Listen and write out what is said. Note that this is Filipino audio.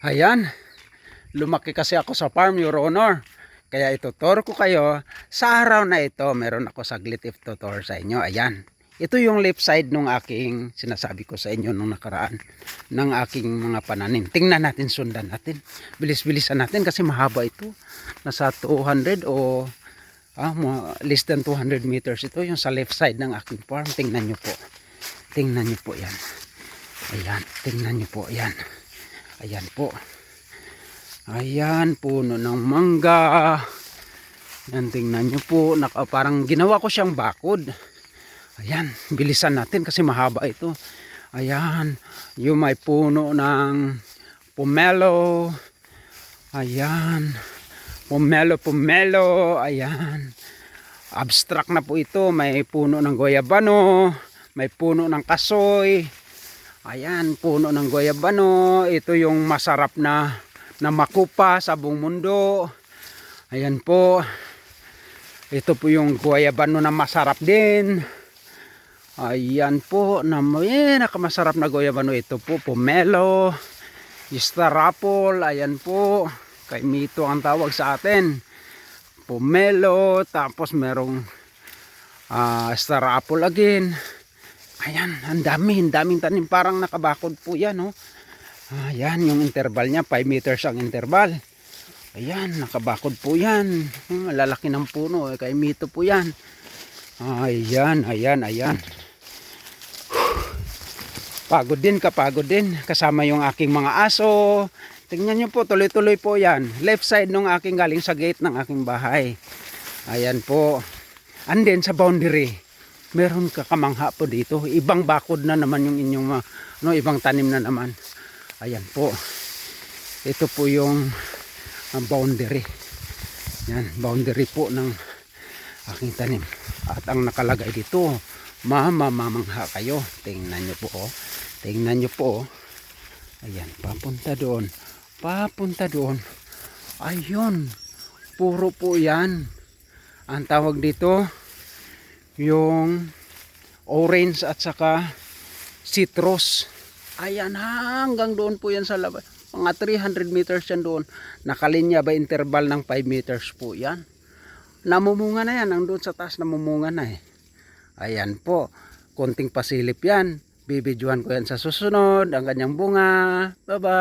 Ayan, lumaki kasi ako sa farm, Your Honor. Kaya ituturo ko kayo sa araw na ito. Meron ako saglit ituturo sa inyo. Ayan, ito yung left side nung aking sinasabi ko sa inyo nung nakaraan ng aking mga pananim. Tingnan natin, sundan natin. Bilis-bilisan natin kasi mahaba ito. Nasa 200 o less than 200 meters ito yung sa left side ng aking farm. Tingnan nyo po. Tingnan nyo po yan. Ayan, tingnan nyo po yan. Ayan po. Ayan, puno ng mangga. Ayan, tingnan nyo po. Parang ginawa ko siyang bakod. Ayan, bilisan natin kasi mahaba ito. Ayan, yung may puno ng pomelo. Ayan, pomelo. Ayan, abstract na po ito. May puno ng goyabano. May puno ng kasoy. Ayan, puno ng goyabano. Ito yung masarap na makupa sa buong mundo. Ayan po. Ito po yung goyabano na masarap din. Ayan po. Nakamasarap na goyabano. Ito po, pomelo. Star apple. Ayan po. Kay Mito ang tawag sa atin. Pomelo. Tapos merong star apple again. Ayan, ang daming tanim, parang nakabakod po yan, oh. Ayan, yung interval niya, 5 meters ang interval. Ayan, nakabakod po yan. Lalaki ng puno, kay Mito po yan. Ayan. Pagod din, kasama yung aking mga aso. Tingnan nyo po, tuloy-tuloy po yan. Left side nung aking galing sa gate ng aking bahay. Ayan po. And then sa boundary, meron kakamangha po dito. Ibang bakod na naman yung inyong ibang tanim na naman. Ayan po. Ito po yung boundary. Yan, boundary po ng aking tanim. At ang nakalagay dito, mamamangha kayo. Tingnan nyo po, oh. Tingnan nyo po, oh. Ayan, papunta doon. Ayun, puro po yan. Ang tawag dito, yung orange at saka citrus. Ayan, hanggang doon po yan sa labas. Mga 300 meters yan doon. Nakalinya ba interval ng 5 meters po yan. Namumunga na yan. Nandun sa taas namumunga na eh. Ayan po. Konting pasilip yan. Bibidyohan ko yan sa susunod. Ang kanyang bunga. Bye bye.